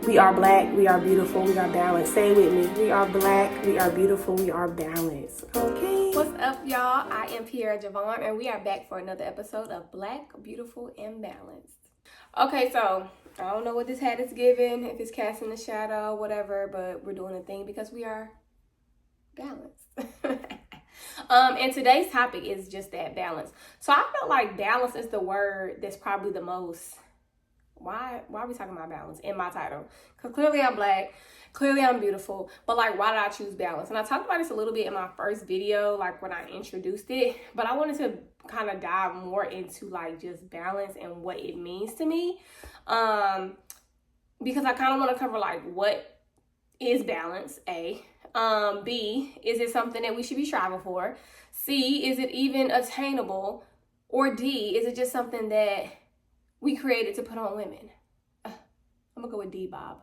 We are black, we are beautiful, we are balanced. Say it with me. We are black, we are beautiful, we are balanced. Okay. What's up, y'all? I am Kiera Javon, and we are back for another episode of Black, Beautiful, and Balanced. Okay, so I don't know what this hat is giving, if it's casting a shadow, whatever, but we're doing a thing because we are balanced. And today's topic is just that, balance. So I feel like balance is the word that's probably the most. Why are we talking about balance in my title? Because clearly I'm black, clearly I'm beautiful, but like, why did I choose balance? And I talked about this a little bit in my first video, like when I introduced it, but I wanted to kind of dive more into like just balance and what it means to me. Because I kind of want to cover like what is balance, A. B, is it something that we should be striving for? C, is it even attainable? Or D, is it just something that we created to put on women? I'm gonna go with D, Bob.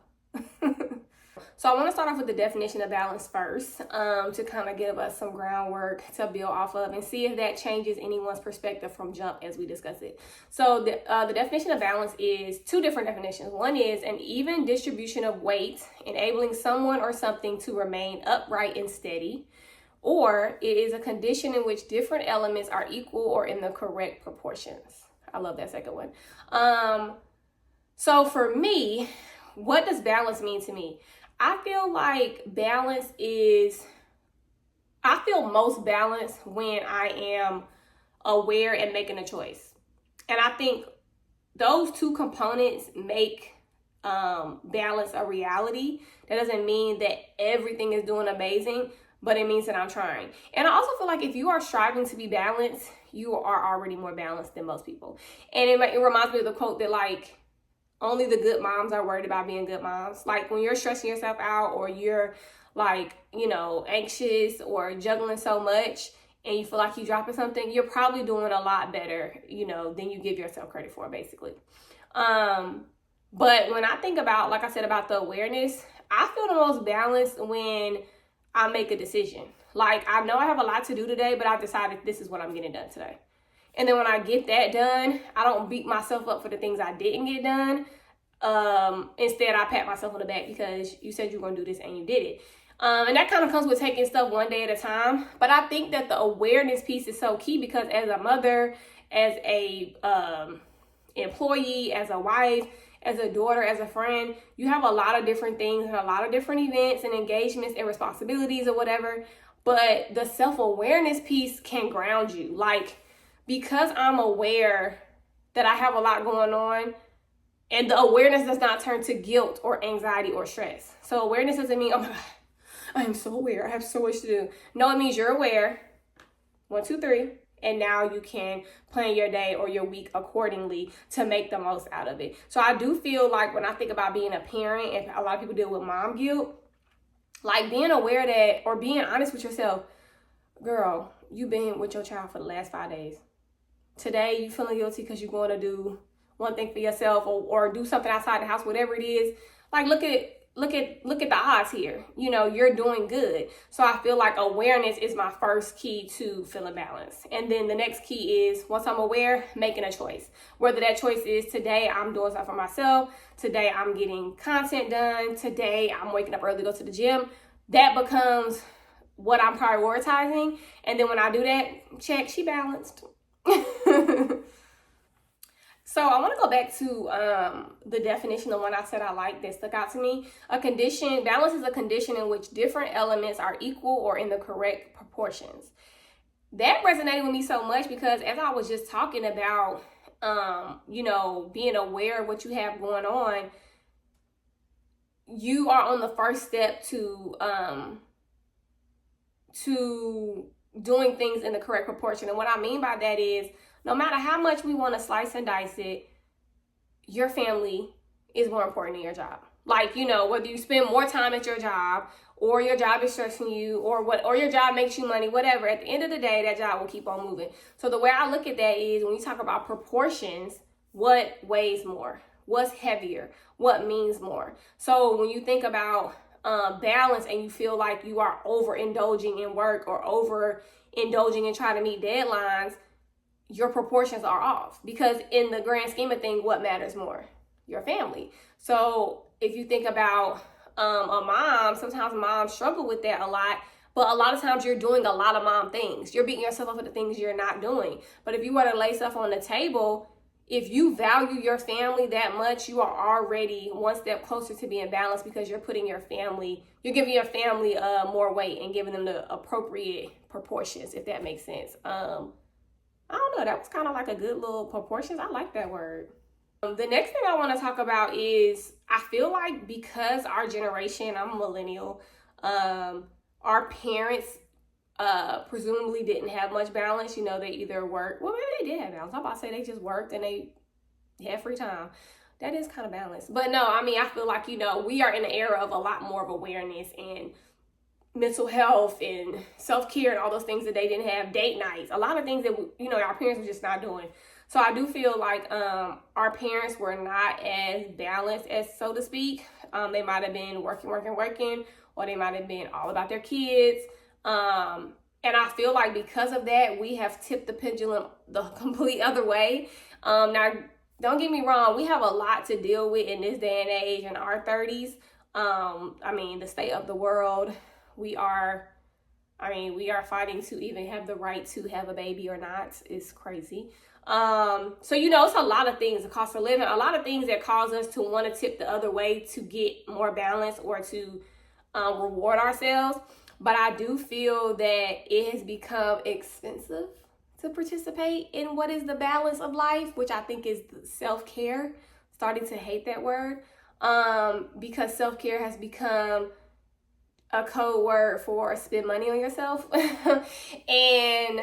So I want to start off with the definition of balance first, to kind of give us some groundwork to build off of and see if that changes anyone's perspective from jump as we discuss it. So the definition of balance is two different definitions. One is an even distribution of weight, enabling someone or something to remain upright and steady. Or it is a condition in which different elements are equal or in the correct proportions. I love that second one. So for me, what does balance mean to me? I feel like I feel most balanced when I am aware and making a choice. And I think those two components make balance a reality. That doesn't mean that everything is doing amazing, but it means that I'm trying. And I also feel like if you are striving to be balanced, you are already more balanced than most people. And it reminds me of the quote that like, only the good moms are worried about being good moms. Like when you're stressing yourself out or you're like, anxious or juggling so much and you feel like you're dropping something, you're probably doing a lot better, than you give yourself credit for, basically. But when I think about, like I said, about the awareness, I feel the most balanced when I make a decision. Like, I know I have a lot to do today, but I've decided this is what I'm getting done today. And then when I get that done, I don't beat myself up for the things I didn't get done. Instead, I pat myself on the back because you said you were going to do this and you did it. And that kind of comes with taking stuff one day at a time. But I think that the awareness piece is so key because as a mother, as a employee, as a wife, as a daughter, as a friend, you have a lot of different things and a lot of different events and engagements and responsibilities or whatever. But the self-awareness piece can ground you. Like, because I'm aware that I have a lot going on, and the awareness does not turn to guilt or anxiety or stress. So awareness doesn't mean, oh my God, I am so aware, I have so much to do. No, it means you're aware, 1, 2, 3, and now you can plan your day or your week accordingly to make the most out of it. So I do feel like when I think about being a parent, and a lot of people deal with mom guilt, like being aware that, or being honest with yourself, girl, you've been with your child for the last 5 days. Today, you feeling guilty because you're going to do one thing for yourself or do something outside the house, whatever it is. Like, look at the odds here. You're doing good. So I feel like awareness is my first key to feeling balanced. And then the next key is, once I'm aware, making a choice. Whether that choice is today I'm doing something for myself, today I'm getting content done, today I'm waking up early to go to the gym. That becomes what I'm prioritizing. And then when I do that, check, she balanced. So I want to go back to the definition, the one I said I like that stuck out to me. Balance is a condition in which different elements are equal or in the correct proportions. That resonated with me so much because as I was just talking about, being aware of what you have going on, you are on the first step to doing things in the correct proportion. And what I mean by that is, no matter how much we want to slice and dice it, your family is more important than your job. Like, whether you spend more time at your job or your job is stressing you or your job makes you money, whatever, at the end of the day, that job will keep on moving. So the way I look at that is when you talk about proportions, what weighs more? What's heavier? What means more? So when you think about balance and you feel like you are overindulging in work or overindulging in trying to meet deadlines, your proportions are off, because in the grand scheme of things, what matters more? Your family. So if you think about a mom, sometimes moms struggle with that a lot. But a lot of times you're doing a lot of mom things. You're beating yourself up for the things you're not doing. But if you were to lay stuff on the table, if you value your family that much, you are already one step closer to being balanced, because you're giving your family more weight and giving them the appropriate proportions, if that makes sense. I don't know, that was kind of like a good little proportions. I like that word. The next thing I want to talk about is, I feel like because our generation, I'm a millennial, our parents presumably didn't have much balance. You know, they either worked, well, maybe they did have balance. I'm about to say they just worked and they had free time. That is kind of balanced. But no, I mean, I feel like, you know, we are in an era of a lot more of awareness and mental health and self-care and all those things that they didn't have. Date nights, a lot of things that, you know, our parents were just not doing. So I do feel like our parents were not as balanced, as so to speak. They might have been working, or they might have been all about their kids. And I feel like because of that, we have tipped the pendulum the complete other way. Now, don't get me wrong, we have a lot to deal with in this day and age in our 30s. I mean, the state of the world, we are fighting to even have the right to have a baby or not. It's crazy. So, you know, it's a lot of things, the cost of living, a lot of things that cause us to want to tip the other way to get more balance or to reward ourselves. But I do feel that it has become expensive to participate in what is the balance of life, which I think is self-care. Starting to hate that word, because self-care has become a code word for spend money on yourself. And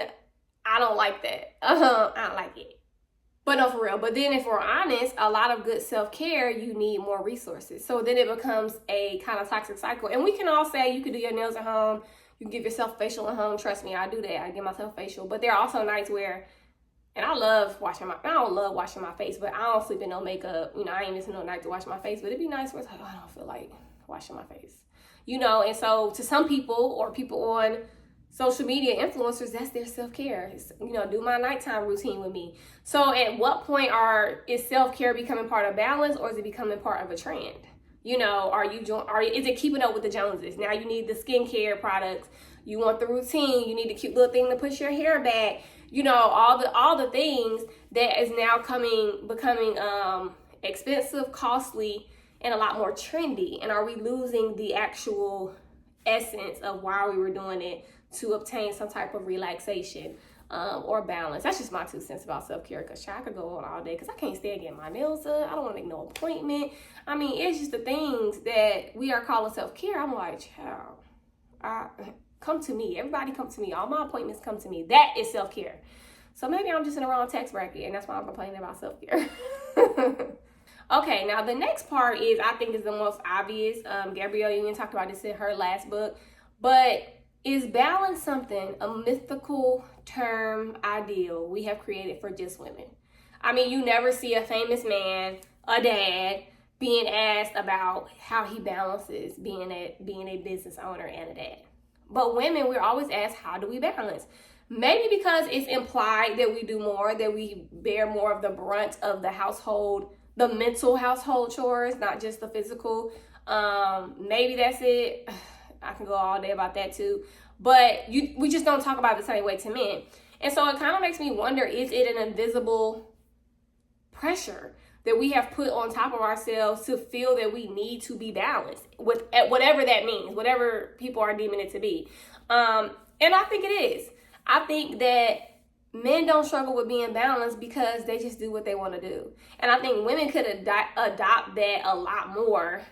I don't like that. I don't like it. But no, for real. But then if we're honest, a lot of good self-care, you need more resources. So then it becomes a kind of toxic cycle. And we can all say you can do your nails at home. You can give yourself facial at home. Trust me, I do that. I give myself facial. But there are also nights where, and I don't love washing my face, but I don't sleep in no makeup. You know, I ain't missing no night to wash my face. But it'd be nice where it's like, oh, I don't feel like washing my face. You know, and so to some people, or people on social media, influencers, that's their self-care. It's, you know, do my nighttime routine with me. So at what point is self-care becoming part of balance, or is it becoming part of a trend? You know, is it keeping up with the Joneses? Now you need the skincare products. You want the routine. You need the cute little thing to push your hair back. You know, all the things that is now becoming expensive, costly, and a lot more trendy. And are we losing the actual essence of why we were doing it, to obtain some type of relaxation or balance? That's just my 2 cents about self-care, because I could go on all day, because I can't stand getting my nails done. I don't want to make no appointment. I mean, it's just the things that we are calling self-care. I'm like, child, come to me. Everybody come to me. All my appointments come to me. That is self-care. So maybe I'm just in the wrong tax bracket, and that's why I'm complaining about self-care. Okay, now the next part is, I think, is the most obvious. Gabrielle Union talked about this in her last book. But is balance something, a mythical term ideal we have created for just women? I mean, you never see a famous man, a dad, being asked about how he balances being a business owner and a dad. But women, we're always asked, how do we balance? Maybe because it's implied that we do more, that we bear more of the brunt of the household, the mental household chores, not just the physical. Maybe that's it. I can go all day about that too. But we just don't talk about it the same way to men. And so it kind of makes me wonder, is it an invisible pressure that we have put on top of ourselves to feel that we need to be balanced, with whatever that means, whatever people are deeming it to be? And I think it is. I think that men don't struggle with being balanced because they just do what they want to do. And I think women could adopt that a lot more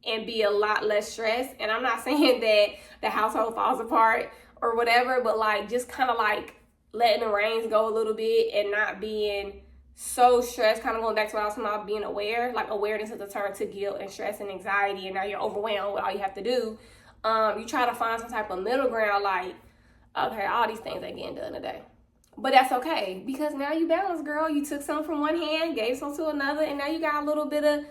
and be a lot less stressed. And I'm not saying that the household falls apart or whatever, but like just kind of like letting the reins go a little bit and not being so stressed. Kind of going back to what I was talking about, being aware. Like awareness is a turn to guilt and stress and anxiety, and now you're overwhelmed with all you have to do. You try to find some type of middle ground, like, okay, all these things ain't getting done today. But that's okay, because now you balance, girl. You took some from one hand, gave some to another, and now you got a little bit of,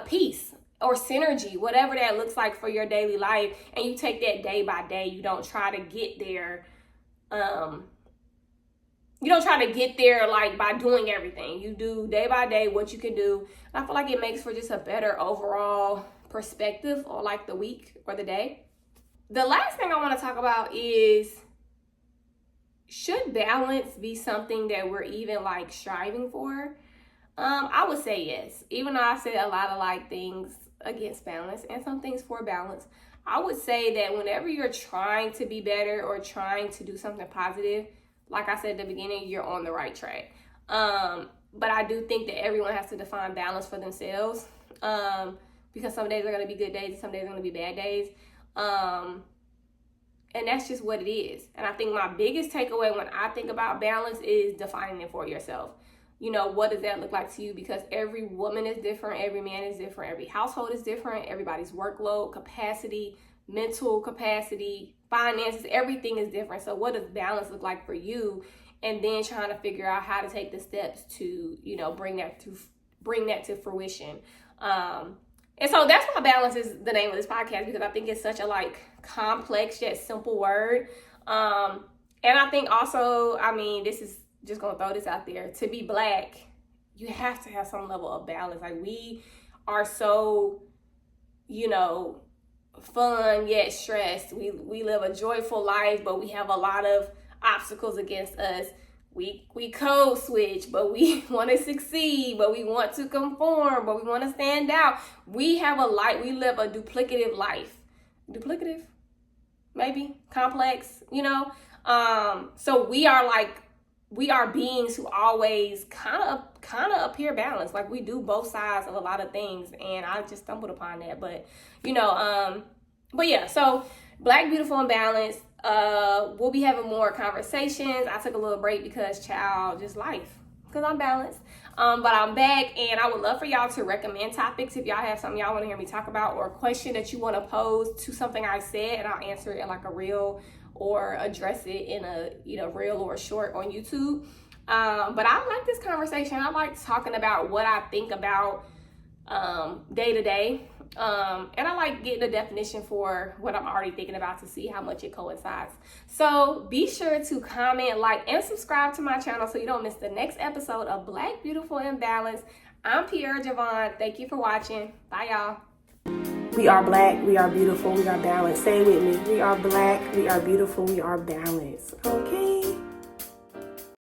peace or synergy, whatever that looks like for your daily life. And you take that day by day. You don't try to get there you don't try to get there like by doing everything. You do day by day what you can do. And I feel like it makes for just a better overall perspective on like the week or the day. The last thing I want to talk about is, should balance be something that we're even like striving for? I would say yes. Even though I said a lot of like things against balance and some things for balance, I would say that whenever you're trying to be better or trying to do something positive, like I said at the beginning, you're on the right track. But I do think that everyone has to define balance for themselves, because some days are going to be good days and some days are going to be bad days. And that's just what it is. And I think my biggest takeaway when I think about balance is defining it for yourself. You know, what does that look like to you? Because every woman is different, every man is different, every household is different, everybody's workload, capacity, mental capacity, finances, everything is different. So what does balance look like for you? And then trying to figure out how to take the steps to, you know, bring that to fruition. And so that's why balance is the name of this podcast, because I think it's such a like complex yet simple word. And I think also, I mean, this is just gonna throw this out there, to be Black, you have to have some level of balance. Like, we are so, you know, fun yet stressed. We live a joyful life, but we have a lot of obstacles against us. We code switch, but we want to succeed, but we want to conform, but we want to stand out. We live a duplicative life. Duplicative? Maybe? Complex, you know? So we are beings who always kind of appear balanced. Like, we do both sides of a lot of things, and I just stumbled upon that. But, you know, but yeah, so Black, beautiful, and balanced. We'll be having more conversations. I took a little break because just life, because I'm balanced. But I'm back, and I would love for y'all to recommend topics if y'all have something y'all want to hear me talk about, or a question that you want to pose to something I said, and I'll answer it in like a reel or address it in a, you know, reel or short on YouTube. But I like this conversation. I like talking about what I think about day to day. And I like getting a definition for what I'm already thinking about to see how much it coincides. So be sure to comment, like, and subscribe to my channel so you don't miss the next episode of Black, Beautiful, and Balanced. I'm Pierre Javon. Thank you for watching. Bye, y'all. We are Black, we are beautiful, we are balanced. Say it with me. We are Black, we are beautiful, we are balanced. Okay?